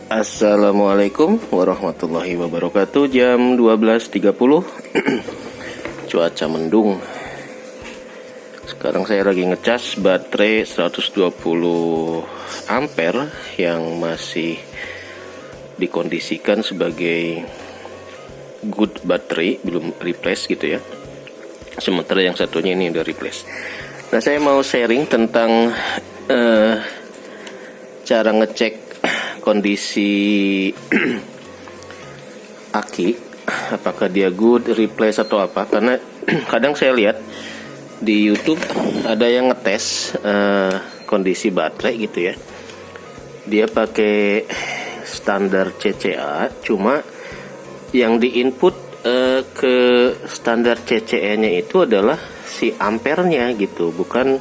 Assalamualaikum warahmatullahi wabarakatuh. Jam 12.30. Cuaca mendung. Sekarang saya lagi ngecas baterai 120 ampere yang masih dikondisikan sebagai good battery, belum replace gitu ya. Sementara yang satunya ini udah replace. Nah, saya mau sharing tentang cara ngecek kondisi aki, apakah dia good, replace atau apa. Karena kadang saya lihat di YouTube ada yang ngetes kondisi baterai gitu ya. Dia pakai standar CCA, cuma yang diinput ke standar CCA-nya itu adalah si ampernya gitu, bukan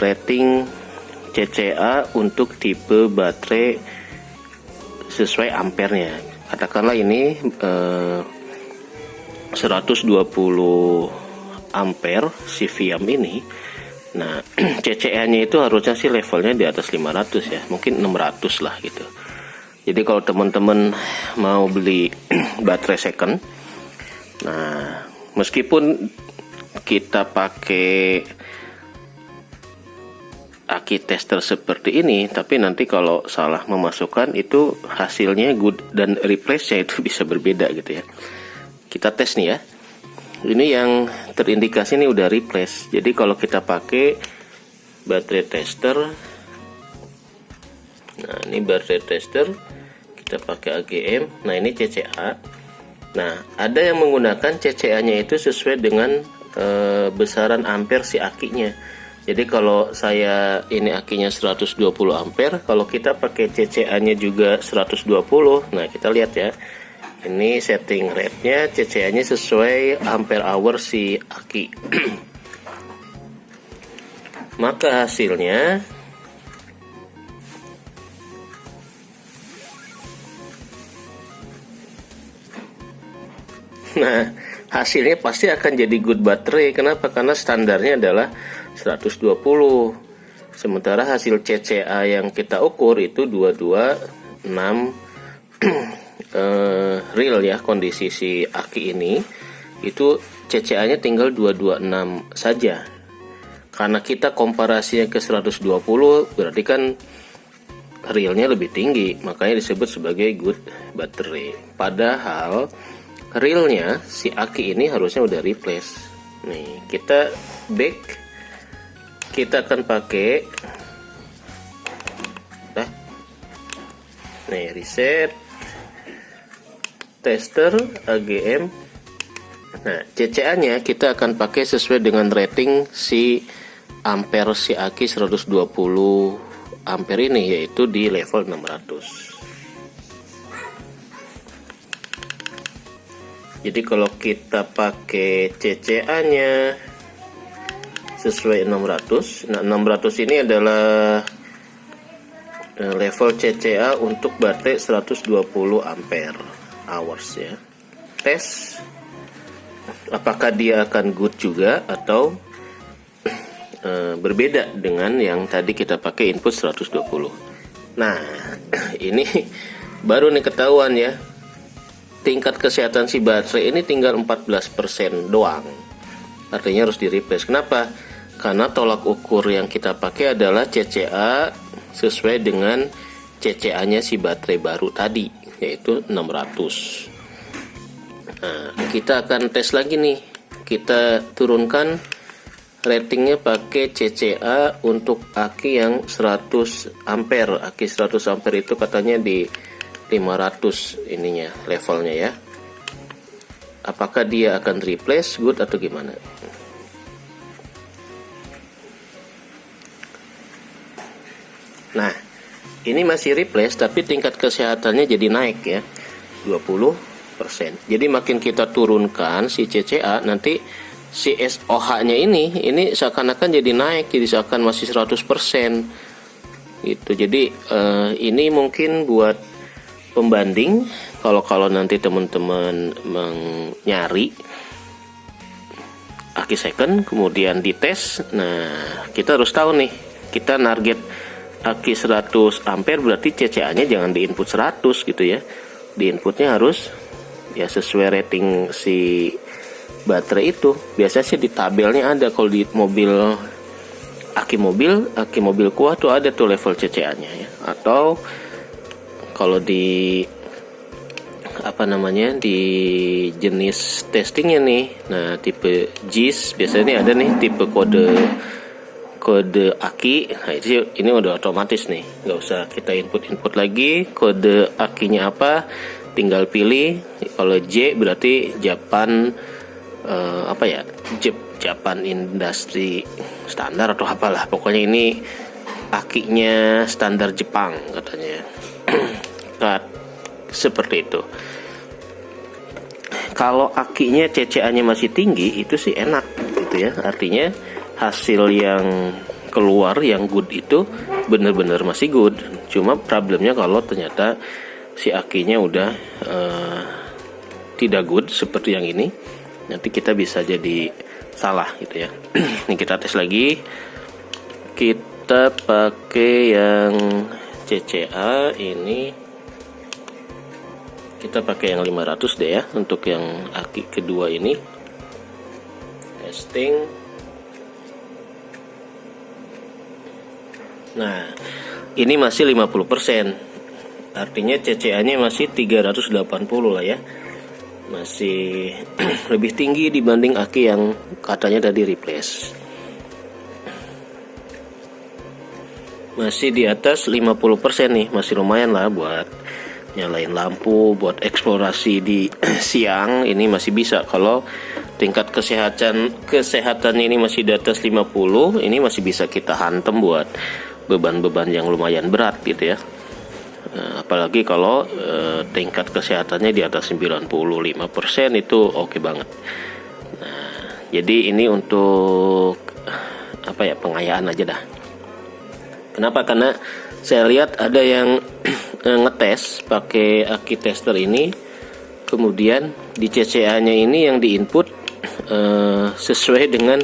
rating CCA untuk tipe baterai sesuai ampernya. Katakanlah ini 120 ampere si Viam ini. Nah, CCA-nya itu harusnya sih levelnya di atas 500 ya, mungkin 600 lah gitu. Jadi kalau teman-teman mau beli baterai second, nah meskipun kita pakai aki tester seperti ini, tapi nanti kalau salah memasukkan itu hasilnya good dan replace-nya itu bisa berbeda gitu ya. Kita tes nih ya. Ini yang terindikasi ini udah replace. Jadi kalau kita pakai baterai tester, nah ini baterai tester, kita pakai AGM. Nah ini CCA. Nah ada yang menggunakan CCA-nya itu sesuai dengan besaran ampere si akinya. Jadi kalau saya ini akinya 120 ampere, kalau kita pakai CCA-nya juga 120, nah kita lihat ya. Ini setting rate-nya, CCA-nya sesuai ampere hour si aki. Maka hasilnya hasilnya pasti akan jadi good battery. Kenapa? Karena standarnya adalah 120. Sementara hasil CCA yang kita ukur itu 226 real ya, kondisi si aki ini itu CCA-nya tinggal 226 saja. Karena kita komparasinya ke 120, berarti kan realnya lebih tinggi, makanya disebut sebagai good battery. Padahal realnya si aki ini harusnya udah replace. Nih, kita back, kita akan pakai nih reset tester AGM. Nah, CCA-nya kita akan pakai sesuai dengan rating si ampere si aki 120 ampere ini, yaitu di level 600. Jadi kalau kita pakai CCA-nya sesuai 600. Nah, 600 ini adalah level CCA untuk baterai 120 ampere hours ya. Tes apakah dia akan good juga atau berbeda dengan yang tadi kita pakai input 120. Nah, ini baru nih ketahuan ya. Tingkat kesehatan si baterai ini tinggal 14% doang. Artinya harus di-replace. Kenapa? Karena tolak ukur yang kita pakai adalah CCA sesuai dengan CCA-nya si baterai baru tadi, yaitu 600. Nah, kita akan tes lagi nih. Kita turunkan ratingnya pakai CCA untuk aki yang 100 ampere. Aki 100 ampere itu katanya di 500 ininya, levelnya ya. Apakah dia akan replace good atau gimana? Nah, ini masih replace tapi tingkat kesehatannya jadi naik ya, 20%. Jadi makin kita turunkan si CCA, nanti si SOH-nya ini seakan-akan jadi naik, jadi seakan masih 100% gitu. Jadi ini mungkin buat pembanding kalau nanti teman-teman nyari aki second kemudian dites. Nah, kita harus tahu nih, kita target aki 100 ampere berarti CCA-nya jangan di input 100 gitu ya. Di inputnya harus ya sesuai rating si baterai itu. Biasanya sih di tabelnya ada, kalau di aki mobil kuah tuh ada tuh level CCA-nya ya. Atau kalau di di jenis testingnya nih, nah tipe JIS biasanya ada nih tipe kode aki. Nah ini udah otomatis nih, nggak usah kita input lagi kode akinya apa, tinggal pilih. Kalau J berarti Japan Japan Industri standar atau apalah, pokoknya ini akinya standar Jepang katanya. Seperti itu. Kalau akinya CCA-nya masih tinggi, itu sih enak gitu ya. Artinya hasil yang keluar yang good itu benar-benar masih good. Cuma problemnya kalau ternyata si akinya udah tidak good seperti yang ini, nanti kita bisa jadi salah gitu ya. Ini kita tes lagi. Kita pakai yang CCA ini. Kita pakai yang 500 deh ya untuk yang aki kedua ini. Testing. Nah, ini masih 50%. Artinya CCA-nya masih 380 lah ya. Masih lebih tinggi dibanding aki yang katanya tadi replace. Masih di atas 50% nih, masih lumayan lah buat nyalain lampu, buat eksplorasi di siang. Ini masih bisa. Kalau tingkat kesehatannya ini masih di atas 50, ini masih bisa kita hantem buat beban-beban yang lumayan berat gitu ya. Apalagi kalau tingkat kesehatannya di atas 95%, itu oke banget. Nah, jadi ini untuk pengayaan aja dah. Kenapa? Karena saya lihat ada yang ngetes pakai aki tester ini, kemudian di CCA-nya ini yang diinput sesuai dengan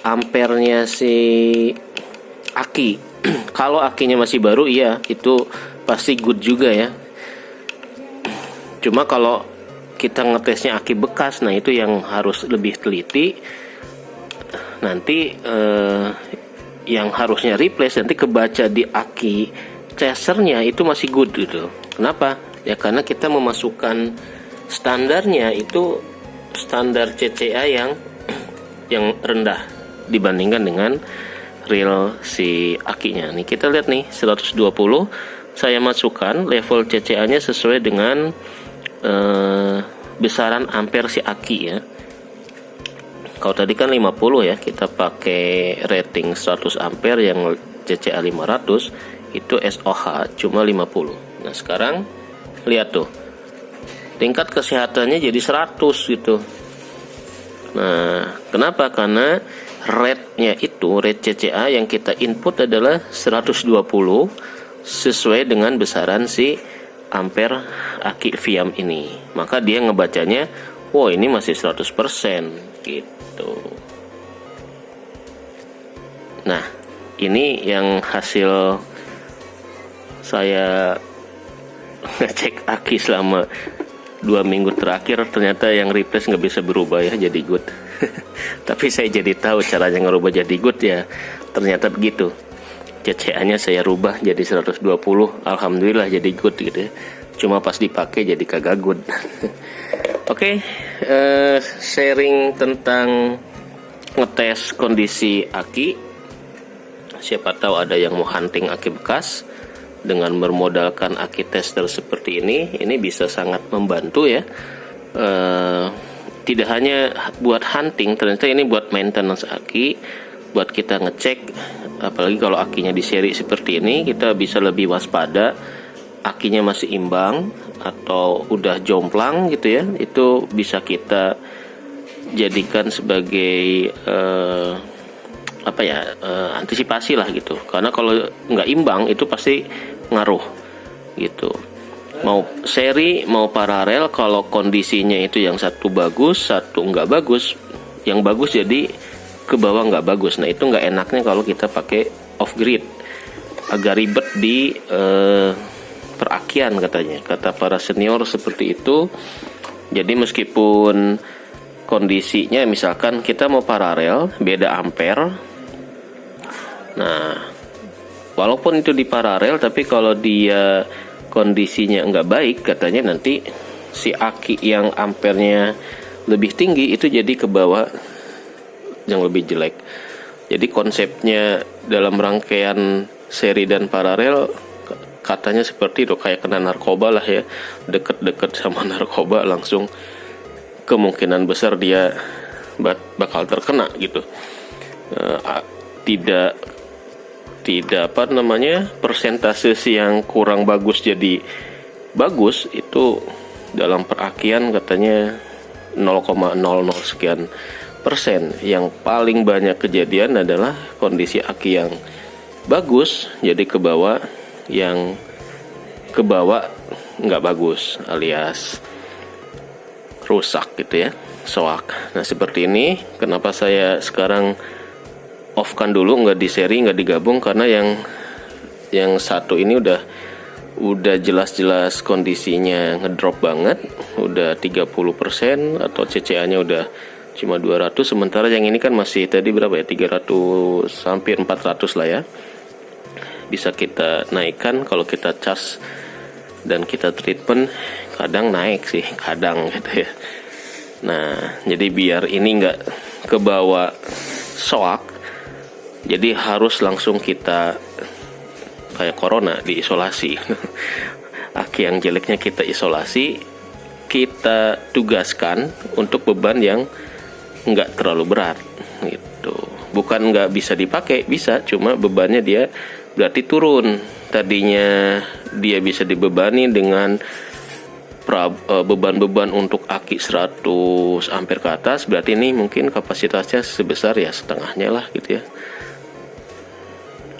ampernya si aki. Kalau akinya masih baru, iya itu pasti good juga ya. Cuma kalau kita ngetesnya aki bekas, nah itu yang harus lebih teliti. Nanti yang harusnya replace nanti kebaca di aki tracernya itu masih good gitu. Kenapa? Ya karena kita memasukkan standarnya itu standar CCA yang rendah dibandingkan dengan real si akinya. Nih kita lihat nih 120 saya masukkan level CCA-nya sesuai dengan besaran ampere si aki ya. Kalau tadi kan 50 ya, kita pakai rating 100 ampere yang CCA 500 itu SOH cuma 50. Nah sekarang lihat tuh, tingkat kesehatannya jadi 100 gitu. Nah kenapa? Karena rate-nya itu, rate CCA yang kita input adalah 120 sesuai dengan besaran si ampere aki Viam ini. Maka dia ngebacanya, wow ini masih 100% gitu. Nah ini yang hasil saya ngecek aki selama 2 minggu terakhir. Ternyata yang replace nggak bisa berubah ya jadi good. Tapi saya jadi tahu caranya ngerubah jadi good ya. Ternyata begitu. CCA-nya saya rubah jadi 120. Alhamdulillah jadi good gitu ya. Cuma pas dipakai jadi kagak good. Oke, sharing tentang ngetes kondisi aki. Siapa tahu ada yang mau hunting aki bekas dengan bermodalkan aki tester seperti ini bisa sangat membantu ya. Tidak hanya buat hunting, ternyata ini buat maintenance aki, buat kita ngecek. Apalagi kalau akinya di seri seperti ini, kita bisa lebih waspada akinya masih imbang atau udah jomplang gitu ya. Itu bisa kita jadikan sebagai antisipasi lah gitu. Karena kalau nggak imbang itu pasti ngaruh gitu. Mau seri mau paralel, kalau kondisinya itu yang satu bagus satu nggak bagus, yang bagus jadi ke bawah nggak bagus. Nah itu nggak enaknya kalau kita pakai off grid. agak ribet di perakian katanya, kata para senior seperti itu. Jadi meskipun kondisinya misalkan kita mau paralel beda ampere, nah walaupun itu di paralel, tapi kalau dia kondisinya nggak baik katanya, nanti si aki yang ampernya lebih tinggi itu jadi ke bawah yang lebih jelek. Jadi konsepnya dalam rangkaian seri dan paralel katanya seperti itu, kayak kena narkoba lah ya, deket-deket sama narkoba langsung kemungkinan besar dia bakal terkena gitu. Tidak apa namanya, persentase yang kurang bagus jadi bagus itu dalam perakian katanya 0,00 sekian persen. Yang paling banyak kejadian adalah kondisi aki yang bagus jadi ke bawah, yang ke bawah nggak bagus alias rusak gitu ya, soak. Nah seperti ini, kenapa saya sekarang off-kan dulu, nggak di seri, nggak digabung, karena yang satu ini udah jelas-jelas kondisinya ngedrop banget, udah 30% atau CCA-nya udah cuma 200, sementara yang ini kan masih tadi berapa ya, 300 hampir 400 lah ya. Bisa kita naikkan kalau kita charge dan kita treatment, kadang naik sih, kadang gitu ya. Nah jadi biar ini nggak ke bawah soak, jadi harus langsung kita kayak corona diisolasi. Aki yang jeleknya kita isolasi, kita tugaskan untuk beban yang nggak terlalu berat gitu. Bukan nggak bisa dipakai, bisa, cuma bebannya dia berarti turun. Tadinya dia bisa dibebani dengan beban-beban untuk aki 100 ampere ke atas, berarti ini mungkin kapasitasnya sebesar ya setengahnya lah gitu ya,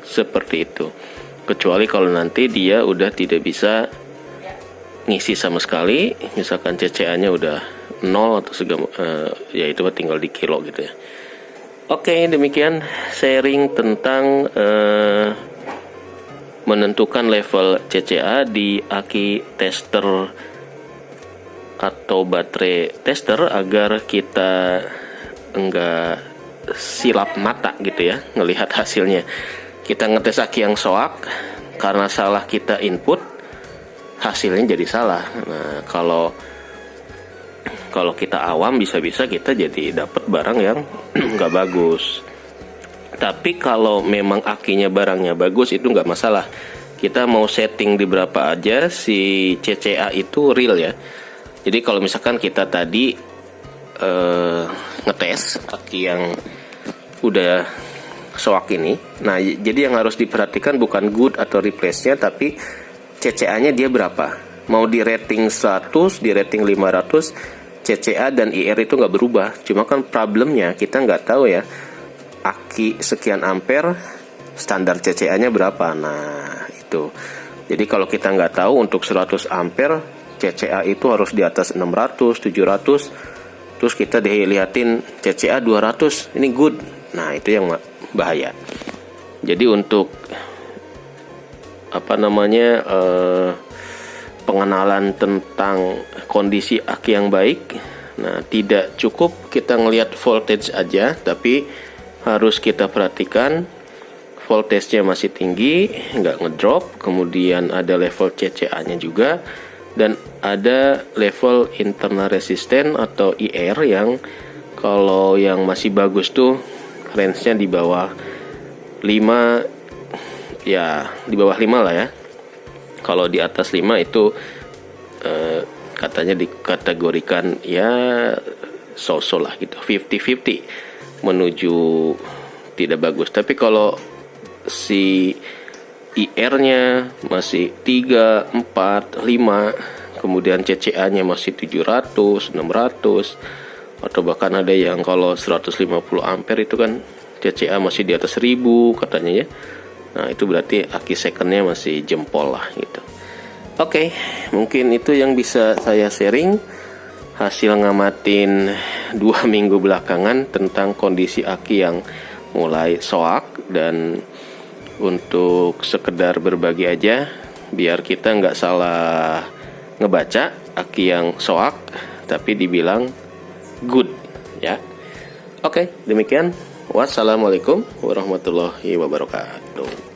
seperti itu. Kecuali kalau nanti dia udah tidak bisa ngisi sama sekali, misalkan CCA-nya udah 0 atau ya itu tinggal di kilo gitu ya. Oke, demikian sharing tentang menentukan level CCA di aki tester atau baterai tester agar kita enggak silap mata gitu ya ngelihat hasilnya. Kita ngetes aki yang soak, karena salah kita input, hasilnya jadi salah. Nah, kalau kita awam bisa-bisa kita jadi dapat barang yang nggak bagus. Tapi kalau memang akinya barangnya bagus, itu nggak masalah. Kita mau setting di berapa aja, si CCA itu real ya. Jadi kalau misalkan kita tadi ngetes aki yang udah soak ini, nah jadi yang harus diperhatikan bukan good atau replace-nya, tapi CCA-nya dia berapa. Mau di rating 100, di rating 500, CCA dan IR itu nggak berubah. Cuma kan problemnya kita nggak tahu ya, aki sekian ampere standar CCA-nya berapa. Nah itu, jadi kalau kita nggak tahu untuk 100 ampere CCA itu harus di atas 600, 700, terus kita dilihatin CCA 200, ini good. Nah itu yang bahaya. Jadi untuk apa namanya, pengenalan tentang kondisi aki yang baik, nah tidak cukup kita ngelihat voltage aja, tapi harus kita perhatikan voltage-nya masih tinggi, nggak ngedrop, kemudian ada level CCA-nya juga, dan ada level internal resistance atau IR yang kalau yang masih bagus tuh range-nya di bawah 5, ya di bawah 5 lah ya. Kalau di atas 5 itu katanya dikategorikan ya so-so lah gitu, 50-50 menuju tidak bagus. Tapi kalau si IR-nya masih 3, 4, 5, kemudian CCA-nya masih 700, 600, atau bahkan ada yang kalau 150 ampere itu kan CCA masih di atas 1000 katanya ya. Nah itu berarti aki secondnya masih jempol lah gitu. Oke, mungkin itu yang bisa saya sharing hasil ngamatin 2 minggu belakangan tentang kondisi aki yang mulai soak dan untuk sekedar berbagi aja, biar kita nggak salah ngebaca aki yang soak tapi dibilang good ya. Oke, demikian. Wassalamualaikum warahmatullahi wabarakatuh.